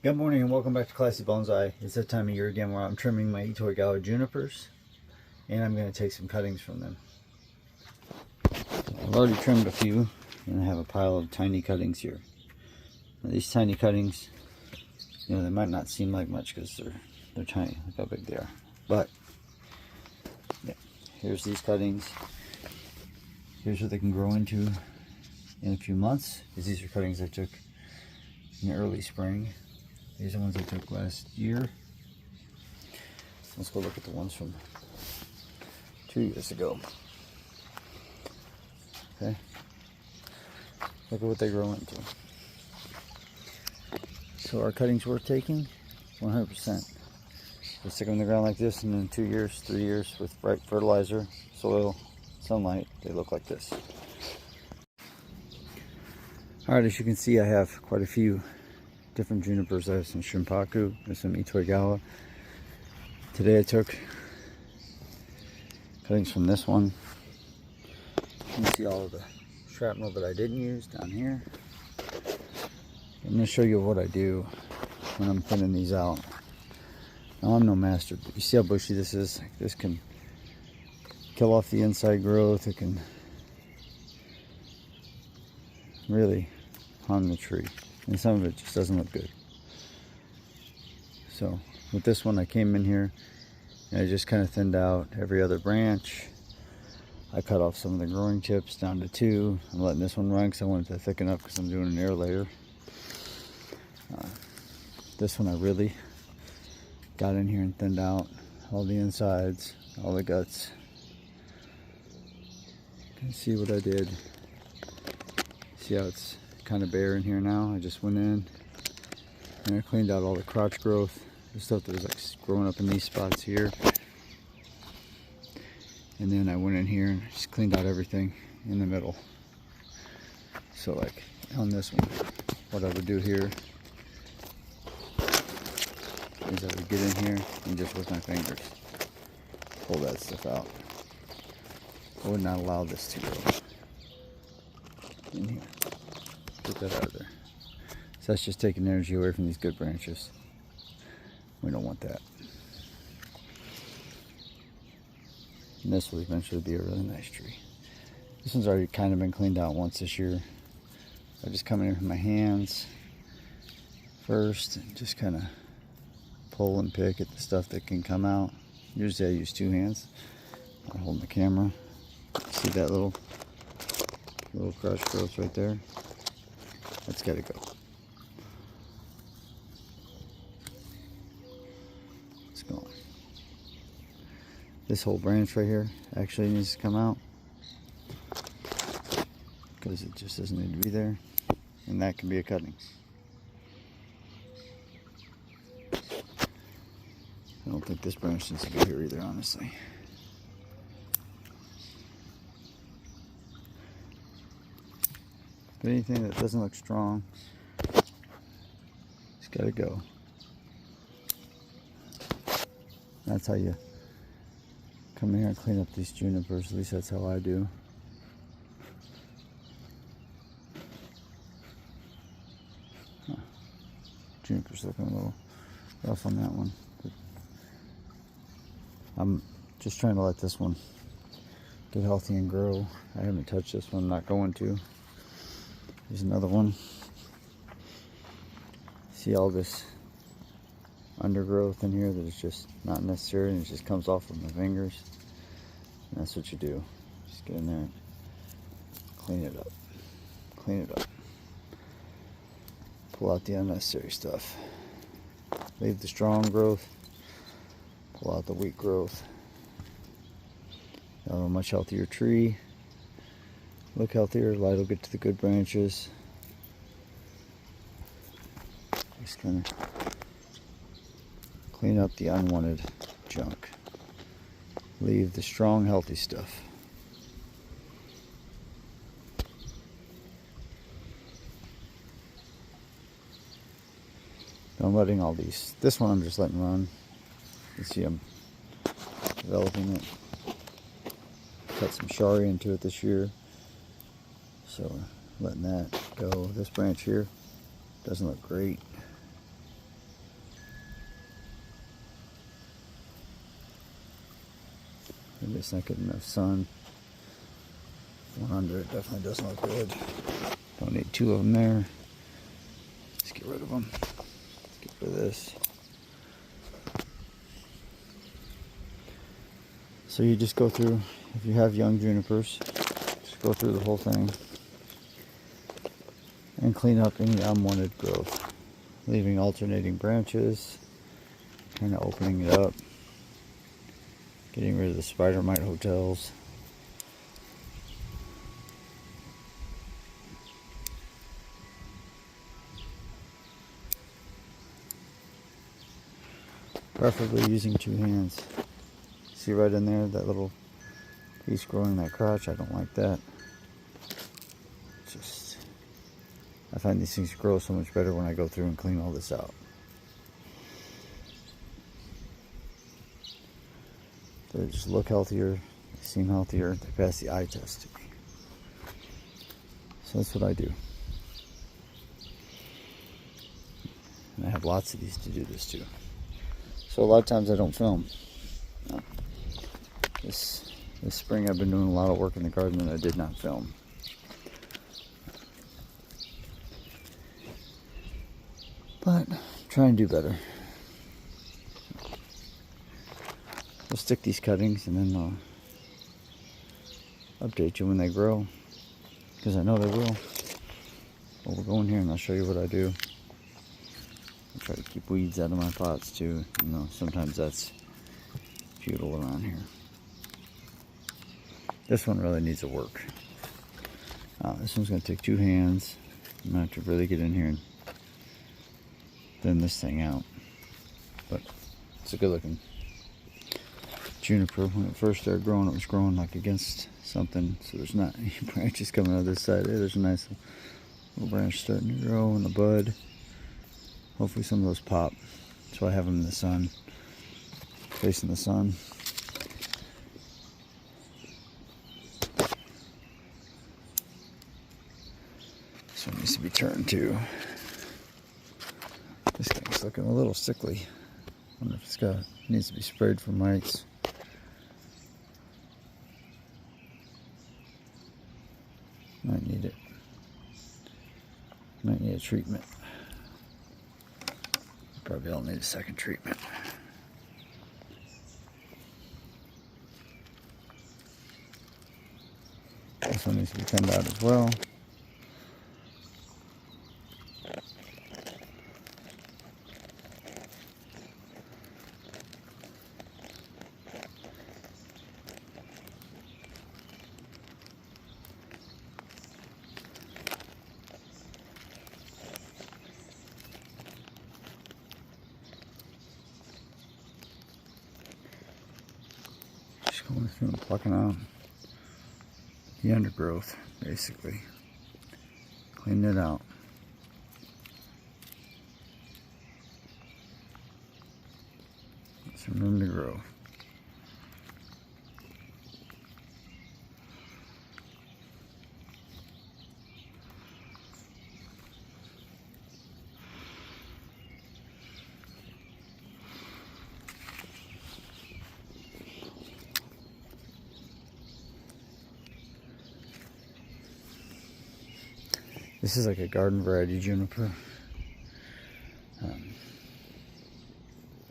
Good morning and welcome back to Classy Bonsai. It's that time of year again where I'm trimming my junipers, and I'm going to take some cuttings from them. I've already trimmed a few, and I have a pile of tiny cuttings here. Now, these tiny cuttings, you know, they might not seem like much because they're tiny. Look how big they are. But yeah, here's these cuttings. Here's what they can grow into in a few months. Because these are cuttings I took in the early spring. These are the ones I took last year. Let's go look at the ones from 2 years ago. Okay. Look at what they grow into. So our cuttings we're taking, 100%. We stick them in the ground like this, and in 2 years, 3 years, with right fertilizer, soil, sunlight, they look like this. Alright, as you can see, I have quite a few different junipers. I have some Shimpaku and some Itoigawa. Today I took cuttings from this one. You can see all of the shrapnel that I didn't use down here. I'm going to show you what I do when I'm thinning these out. Now, I'm no master, but you see how bushy this is? This can kill off the inside growth. It can really harm the tree, and some of it just doesn't look good. So with this one, I came in here and I just kind of thinned out every other branch. I cut off some of the growing tips down to 2. I'm letting this one run because I wanted to thicken up because I'm doing an air layer. This one I really got in here and thinned out all the insides, all the guts. You can see what I did. See how it's kind of bare in here now. I just went in and I cleaned out all the crotch growth, the stuff that was like growing up in these spots here. And then I went in here and just cleaned out everything in the middle. So like on this one, what I would do here is I would get in here and just with my fingers pull that stuff out. I would not allow this to grow in here. Get that out of there. So that's just taking energy away from these good branches. We don't want that. And this will eventually be a really nice tree. This one's already kind of been cleaned out once this year. I just come in here with my hands first and just kind of pull and pick at the stuff that can come out. Usually I use 2 hands. I hold the camera. See that little crotch growth right there? That's got to go. It's gone. This whole branch right here actually needs to come out because it just doesn't need to be there, and that can be a cutting. I don't think this branch needs to be here either, honestly. But anything that doesn't look strong, it's got to go. That's how you come in here and clean up these junipers. At least that's how I do. Huh. Juniper's looking a little rough on that one. But I'm just trying to let this one get healthy and grow. I haven't touched this one, I'm not going to. Here's another one. See all this undergrowth in here that is just not necessary, and it just comes off with my fingers. And that's what you do. Just get in there and clean it up. Clean it up. Pull out the unnecessary stuff. Leave the strong growth. Pull out the weak growth. You'll have a much healthier tree. Look healthier, light will get to the good branches. Just kind of clean up the unwanted junk. Leave the strong, healthy stuff. I'm letting all these, this one I'm just letting run. You see I'm developing it. Cut some shari into it this year. So letting that go. This branch here doesn't look great. Maybe it's not getting enough sun. One under it definitely doesn't look good. Don't need two of them there. Let's get rid of them. Let's get rid of this. So you just go through, if you have young junipers, just go through the whole thing and clean up any unwanted growth, leaving alternating branches, kind of opening it up, getting rid of the spider mite hotels. Preferably using two hands. See right in there, that little piece growing in that crotch? I don't like that. Just, I find these things grow so much better when I go through and clean all this out. They just look healthier, they seem healthier, they pass the eye test to me. So that's what I do. And I have lots of these to do this too. So a lot of times I don't film. This spring I've been doing a lot of work in the garden and I did not film. But I'm trying to do better. We'll stick these cuttings and then I'll update you when they grow, because I know they will. But we'll go in here and I'll show you what I do. I try to keep weeds out of my pots too. You know, sometimes that's futile around here. This one really needs a work. This one's going to take two hands. I'm going to have to really get in here and thin this thing out. But it's a good looking juniper. When it first started growing, it was growing like against something, so there's not any branches coming out of this side. There's a nice little branch starting to grow in the bud. Hopefully some of those pop. So I have them in the sun, facing the sun. This one needs to be turned too. This thing's looking a little sickly. I wonder if it needs to be sprayed for mites. Might need it. Might need a treatment. Probably don't need a second treatment. This one needs to be thinned out as well. Going through and plucking out the undergrowth, basically. Cleaning it out. Some room to grow. This is like a garden variety juniper.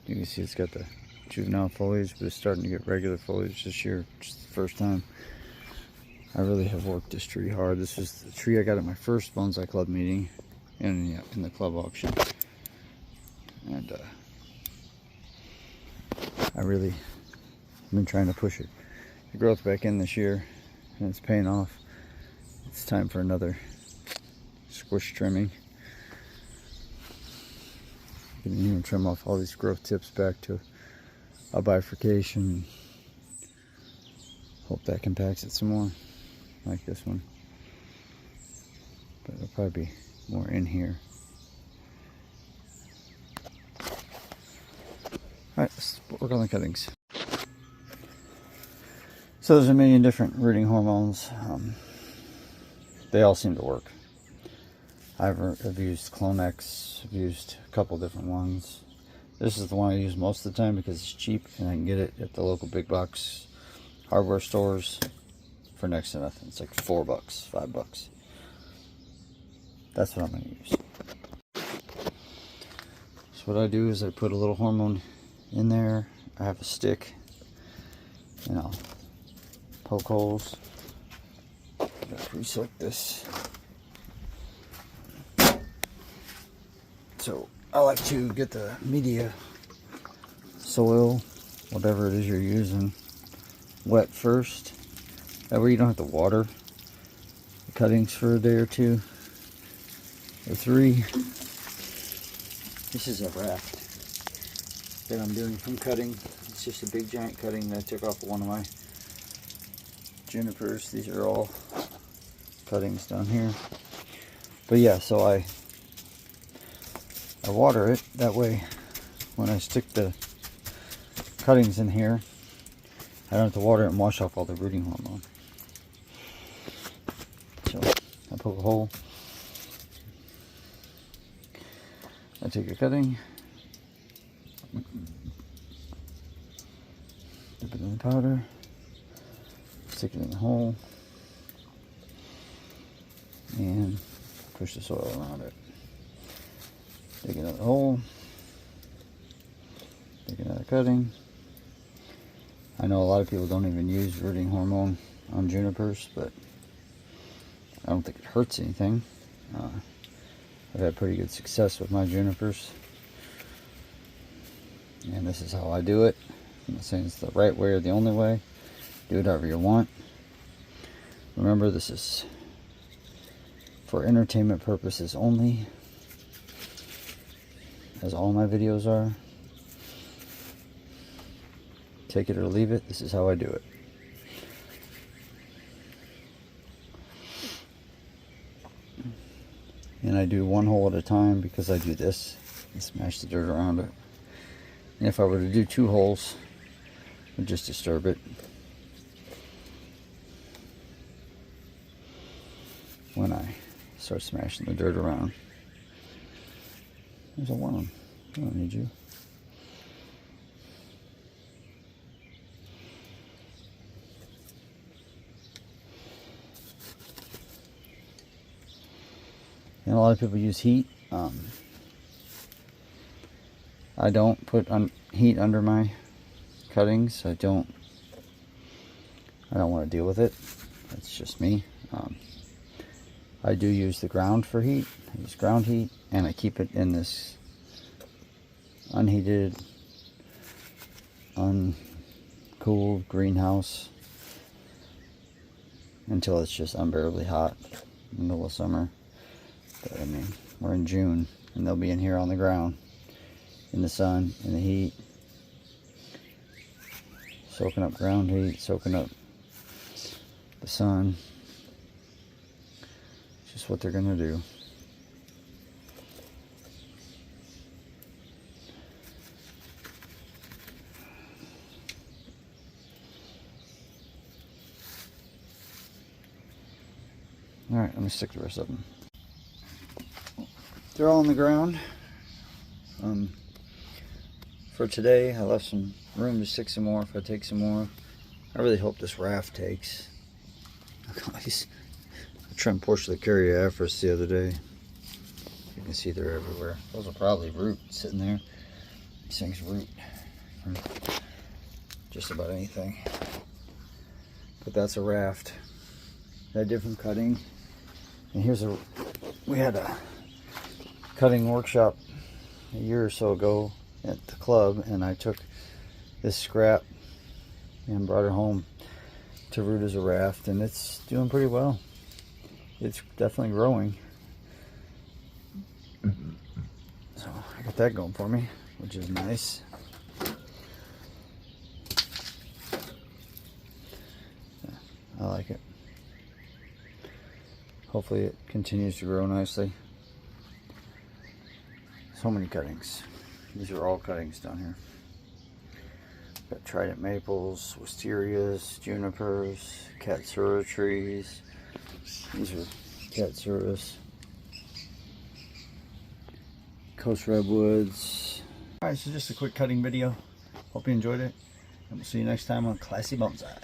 You can see it's got the juvenile foliage, but it's starting to get regular foliage this year, which is the first time. I really have worked this tree hard. This is the tree I got at my first Bonsai Club meeting and in the club auction. And I really been trying to push the growth back in this year, and it's paying off. It's time for another squish trimming. Get in here and trim off all these growth tips back to a bifurcation. Hope that compacts it some more, like this one. But it'll probably be more in here. Alright, let's work on the cuttings. So there's a million different rooting hormones. They all seem to work. I've used Clonex, I've used a couple different ones. This is the one I use most of the time because it's cheap and I can get it at the local big box hardware stores for next to nothing. It's like $4, $5. That's what I'm going to use. So what I do is I put a little hormone in there. I have a stick, and I'll poke holes. I gotta pre-soak this. So I like to get the media, soil, whatever it is you're using, wet first. That way you don't have to water the cuttings for a day or two or three. This is a raft that I'm doing from cutting. It's just a big giant cutting that I took off of one of my junipers. These are all cuttings down here. But yeah, so I water it. That way when I stick the cuttings in here, I don't have to water it and wash off all the rooting hormone. So I poke a hole. I take a cutting, dip it in the powder, stick it in the hole, and push the soil around it. Dig another hole, dig another cutting. I know a lot of people don't even use rooting hormone on junipers, but I don't think it hurts anything. I've had pretty good success with my junipers, and this is how I do it. I'm not saying it's the right way or the only way. Do it however you want. Remember, this is for entertainment purposes only, as all my videos are. Take it or leave it. This is how I do it. And I do one hole at a time because I do this and smash the dirt around it. And if I were to do 2 holes, it would just disturb it. When I start smashing the dirt around. There's a worm. I don't need you. And a lot of people use heat. I don't put heat under my cuttings. I don't want to deal with it. That's just me. I do use the ground for heat. I use ground heat, and I keep it in this unheated, uncooled greenhouse until it's just unbearably hot in the middle of summer. But I mean, we're in June, and they'll be in here on the ground, in the sun, in the heat, soaking up ground heat, soaking up the sun. It's just what they're gonna do. All right, let me stick the rest of them. They're all on the ground. For today, I left some room to stick some more if I take some more. I really hope this raft takes. I trimmed portion of the Cariaphorus the other day. You can see they're everywhere. Those are probably root sitting there. These things root from just about anything. But that's a raft that I did from cutting. And here's we had a cutting workshop a year or so ago at the club, and I took this scrap and brought it home to root as a raft, and it's doing pretty well. It's definitely growing. So I got that going for me, which is nice. Yeah, I like it. Hopefully it continues to grow nicely. So many cuttings. These are all cuttings down here. Got trident maples, wisterias, junipers, katsura trees. These are katsuras. Coast redwoods. Alright, so just a quick cutting video. Hope you enjoyed it. And we'll see you next time on Classy Bonsai.